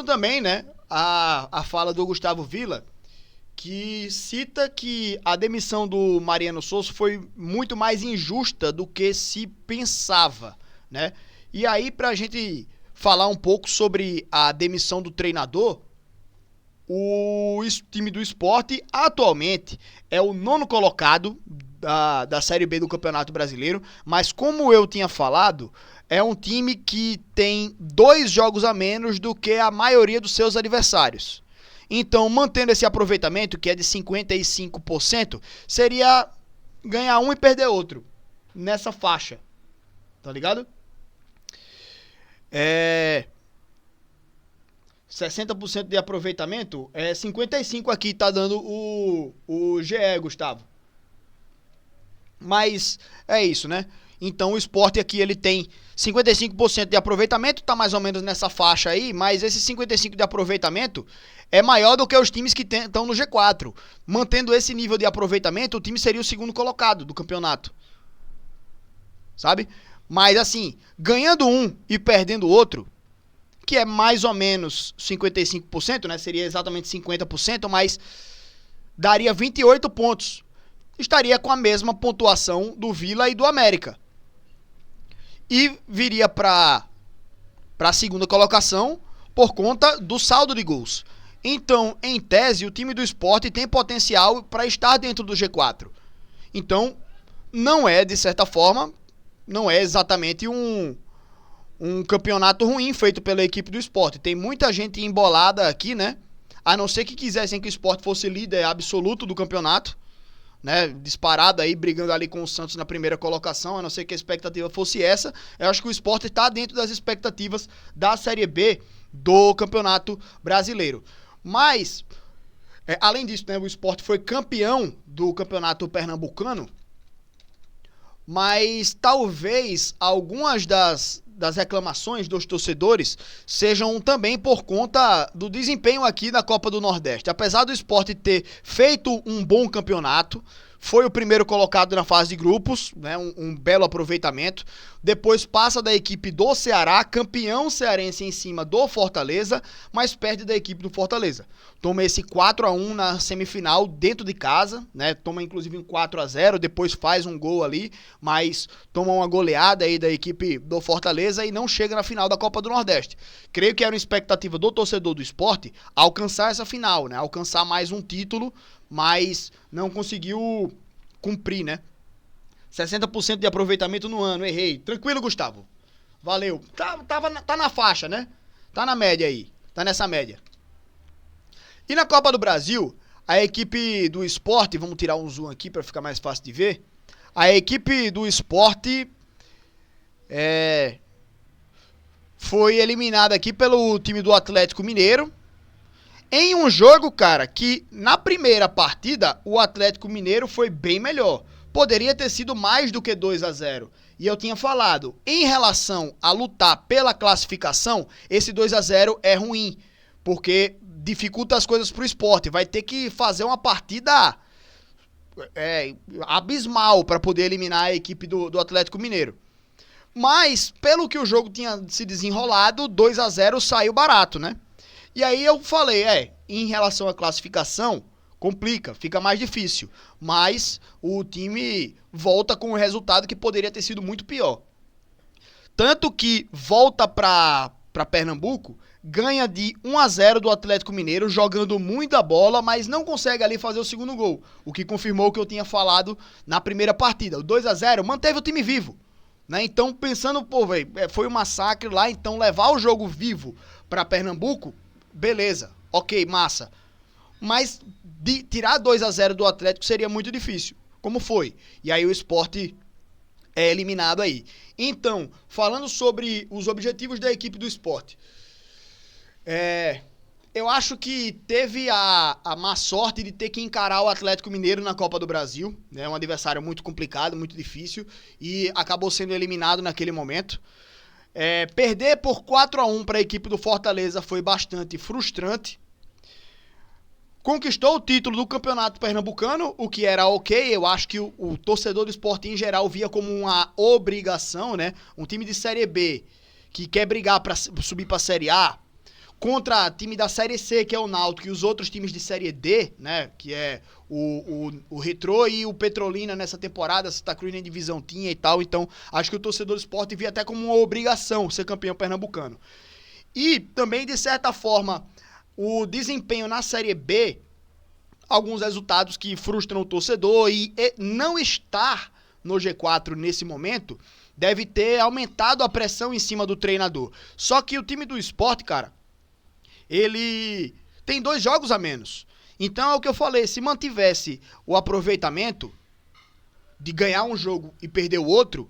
Também, né, a fala do Gustavo Villa, que cita que a demissão do Mariano Souza foi muito mais injusta do que se pensava, né? E aí, pra gente falar um pouco sobre a demissão do treinador, o time do Sport atualmente é o nono colocado da Série B do Campeonato Brasileiro, mas como eu tinha falado, é um time que tem 2 jogos a menos do que a maioria dos seus adversários. Então, mantendo esse aproveitamento, que é de 55%, seria ganhar um e perder outro, nessa faixa, tá ligado? 60% de aproveitamento, 55% aqui tá dando o GE, Gustavo. Mas é isso, né? Então o Sport aqui ele tem 55% de aproveitamento, tá mais ou menos nessa faixa aí, mas esse 55% de aproveitamento é maior do que os times que estão no G4. Mantendo esse nível de aproveitamento, o time seria o segundo colocado do campeonato. Sabe? Mas assim, ganhando um e perdendo o outro, que é mais ou menos 55%, né? Seria exatamente 50%, mas daria 28 pontos. Estaria com a mesma pontuação do Vila e do América. E viria para a segunda colocação por conta do saldo de gols. Então, em tese, o time do Sport tem potencial para estar dentro do G4. Então, não é, de certa forma, não é exatamente um campeonato ruim feito pela equipe do Sport. Tem muita gente embolada aqui, né? A não ser que quisessem que o Sport fosse líder absoluto do campeonato, né, disparado aí, brigando ali com o Santos na primeira colocação, a não ser que a expectativa fosse essa. Eu acho que o Sport está dentro das expectativas da Série B do Campeonato Brasileiro. Mas, além disso, né, o Sport foi campeão do Campeonato Pernambucano, mas talvez algumas das reclamações dos torcedores sejam também por conta do desempenho aqui na Copa do Nordeste. Apesar do Sport ter feito um bom campeonato, foi o primeiro colocado na fase de grupos, né, um belo aproveitamento. Depois passa da equipe do Ceará, campeão cearense em cima do Fortaleza, mas perde da equipe do Fortaleza. Toma esse 4-1 na semifinal dentro de casa, né? Toma inclusive um 4-0, depois faz um gol ali, mas toma uma goleada aí da equipe do Fortaleza e não chega na final da Copa do Nordeste. Creio que era uma expectativa do torcedor do Sport alcançar essa final, né? Alcançar mais um título, mas não conseguiu cumprir, né? 60% de aproveitamento no ano, errei. Tranquilo, Gustavo. Valeu. Tá na faixa, né? Tá na média aí. Tá nessa média. E na Copa do Brasil, a equipe do Sport, vamos tirar um zoom aqui para ficar mais fácil de ver. A equipe do Sport foi eliminada aqui pelo time do Atlético Mineiro. Em um jogo, cara, que na primeira partida o Atlético Mineiro foi bem melhor. Poderia ter sido mais do que 2-0. E eu tinha falado, em relação a lutar pela classificação, esse 2-0 é ruim, porque dificulta as coisas pro Sport. Vai ter que fazer uma partida abismal para poder eliminar a equipe do Atlético Mineiro. Mas, pelo que o jogo tinha se desenrolado, 2-0 saiu barato, né? E aí eu falei, em relação à classificação, complica, fica mais difícil. Mas o time volta com um resultado que poderia ter sido muito pior. Tanto que volta para Pernambuco, ganha de 1-0 do Atlético Mineiro, jogando muita bola, mas não consegue ali fazer o segundo gol. O que confirmou o que eu tinha falado na primeira partida. O 2-0 manteve o time vivo. Né? Então, pensando, foi um massacre lá, então levar o jogo vivo para Pernambuco, beleza, ok, massa. Mas de tirar 2-0 do Atlético seria muito difícil, como foi. E aí o Sport é eliminado aí. Então, falando sobre os objetivos da equipe do Sport, eu acho que teve a má sorte de ter que encarar o Atlético Mineiro na Copa do Brasil, né? Um adversário muito complicado, muito difícil, e acabou sendo eliminado naquele momento. Perder por 4-1 para a equipe do Fortaleza foi bastante frustrante. Conquistou o título do Campeonato Pernambucano, o que era ok. Eu acho que o torcedor do Sport em geral via como uma obrigação, né? Um time de Série B que quer brigar para subir para a Série A, contra time da Série C, que é o Náutico, e os outros times de Série D, né, que é o Retrô e o Petrolina nessa temporada, Santa Cruz em divisão tinha e tal, então acho que o torcedor do Sport via até como uma obrigação ser campeão pernambucano. E também, de certa forma, o desempenho na Série B, alguns resultados que frustram o torcedor e não estar no G4 nesse momento deve ter aumentado a pressão em cima do treinador. Só que o time do Sport, cara, ele tem 2 jogos a menos. Então é o que eu falei, se mantivesse o aproveitamento de ganhar um jogo e perder o outro,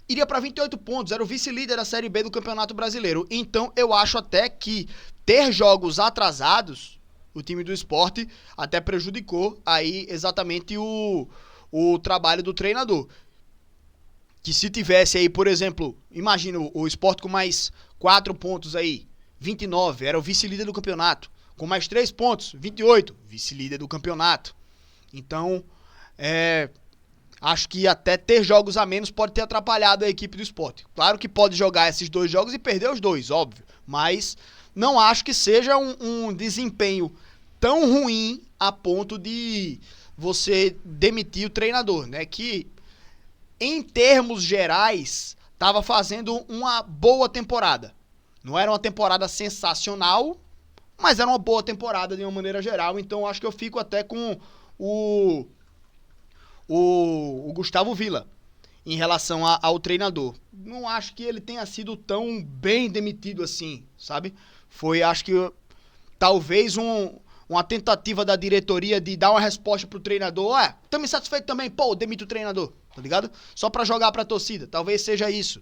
iria para 28 pontos, era o vice-líder da Série B do Campeonato Brasileiro. Então eu acho até que ter jogos atrasados, o time do Sport até prejudicou aí exatamente o trabalho do treinador. Que se tivesse aí, por exemplo, imagina o Sport com mais 4 pontos aí, 29, era o vice-líder do campeonato. Com mais 3 pontos, 28, vice-líder do campeonato. Então, acho que até ter jogos a menos pode ter atrapalhado a equipe do Sport. Claro que pode jogar esses 2 jogos e perder os 2, óbvio. Mas não acho que seja um desempenho tão ruim a ponto de você demitir o treinador, né? Que, em termos gerais, estava fazendo uma boa temporada. Não era uma temporada sensacional, mas era uma boa temporada de uma maneira geral. Então acho que eu fico até com o Gustavo Villa em relação ao treinador. Não acho que ele tenha sido tão bem demitido assim, sabe? Foi, acho que, talvez uma tentativa da diretoria de dar uma resposta pro treinador. Tamo insatisfeito também, demite o treinador, tá ligado? Só pra jogar pra torcida, talvez seja isso.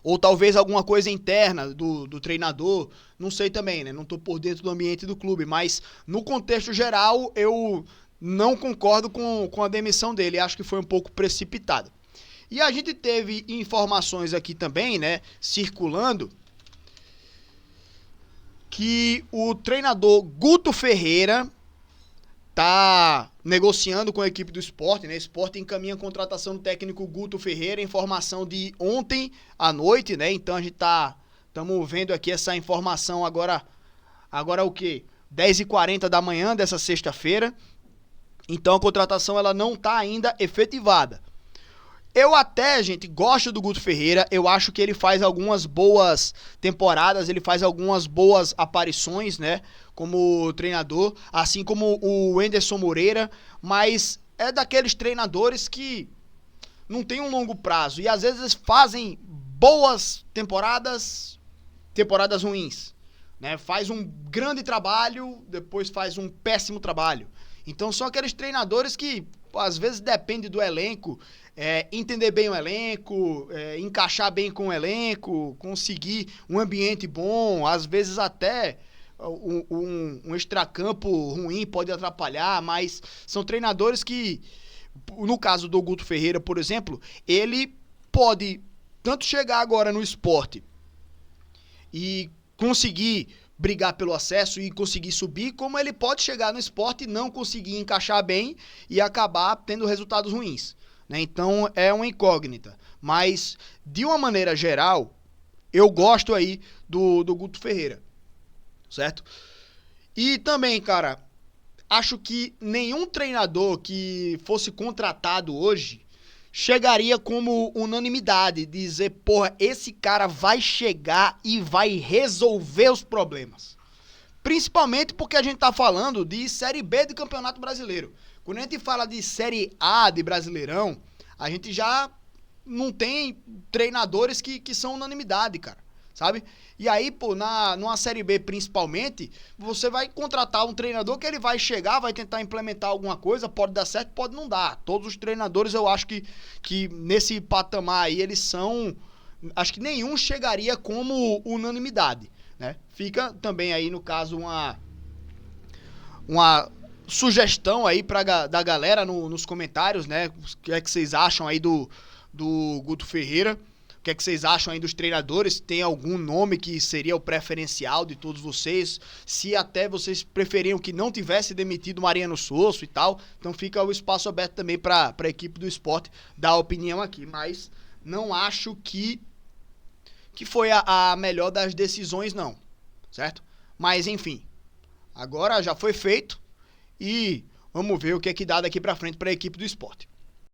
Ou talvez alguma coisa interna do treinador, não sei também, né? Não tô por dentro do ambiente do clube, mas no contexto geral eu não concordo com a demissão dele, acho que foi um pouco precipitado. E a gente teve informações aqui também, né, circulando, que o treinador Guto Ferreira tá negociando com a equipe do Sport, né? O Sport encaminha a contratação do técnico Guto Ferreira, informação de ontem à noite, né? Então a gente estamos vendo aqui essa informação agora o quê? 10h40 da manhã dessa sexta-feira. Então a contratação ela não tá ainda efetivada. Eu até, gente, gosto do Guto Ferreira, eu acho que ele faz algumas boas temporadas, ele faz algumas boas aparições, né, como treinador, assim como o Wenderson Moreira, mas é daqueles treinadores que não tem um longo prazo e às vezes fazem boas temporadas ruins, né, faz um grande trabalho, depois faz um péssimo trabalho. Então são aqueles treinadores que às vezes depende do elenco, entender bem o elenco, encaixar bem com o elenco, conseguir um ambiente bom, às vezes até um extracampo ruim pode atrapalhar, mas são treinadores que, no caso do Guto Ferreira, por exemplo, ele pode tanto chegar agora no Sport e conseguir brigar pelo acesso e conseguir subir, como ele pode chegar no Sport e não conseguir encaixar bem e acabar tendo resultados ruins, né? Então é uma incógnita, mas de uma maneira geral eu gosto aí do Guto Ferreira, certo? E também, cara, acho que nenhum treinador que fosse contratado hoje chegaria como unanimidade, dizer, porra, esse cara vai chegar e vai resolver os problemas. Principalmente porque a gente tá falando de Série B do Campeonato Brasileiro. Quando a gente fala de Série A de Brasileirão, a gente já não tem treinadores que são unanimidade, cara, sabe? E aí, pô, numa Série B principalmente, você vai contratar um treinador que ele vai chegar, vai tentar implementar alguma coisa, pode dar certo, pode não dar. Todos os treinadores eu acho que nesse patamar aí, eles são... Acho que nenhum chegaria como unanimidade, né? Fica também aí, no caso, uma sugestão aí da galera nos comentários, né? O que é que vocês acham aí do Guto Ferreira? O que é que vocês acham aí dos treinadores? Tem algum nome que seria o preferencial de todos vocês? Se até vocês preferiam que não tivesse demitido o Mariano Sosso e tal. Então fica o espaço aberto também para a equipe do Sport dar a opinião aqui. Mas não acho que foi a melhor das decisões, não. certo? Mas enfim, agora já foi feito e vamos ver o que é que dá daqui pra frente para a equipe do Sport.